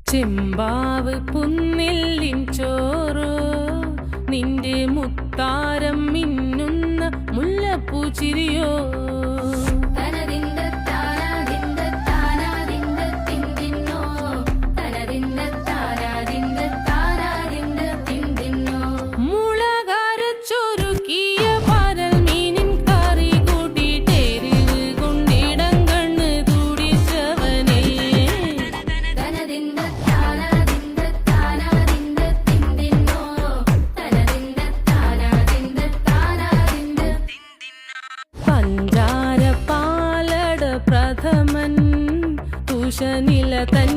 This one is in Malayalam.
ചെമ്പാവ് പുന്നെല്ലിൻ ചോറോ നിന്റെ മുത്താരം മിന്നുന്ന മുല്ലപ്പൂ ചിരിയോ പഞ്ചാര പാലട പ്രഥമൻ തുഷനില തൻ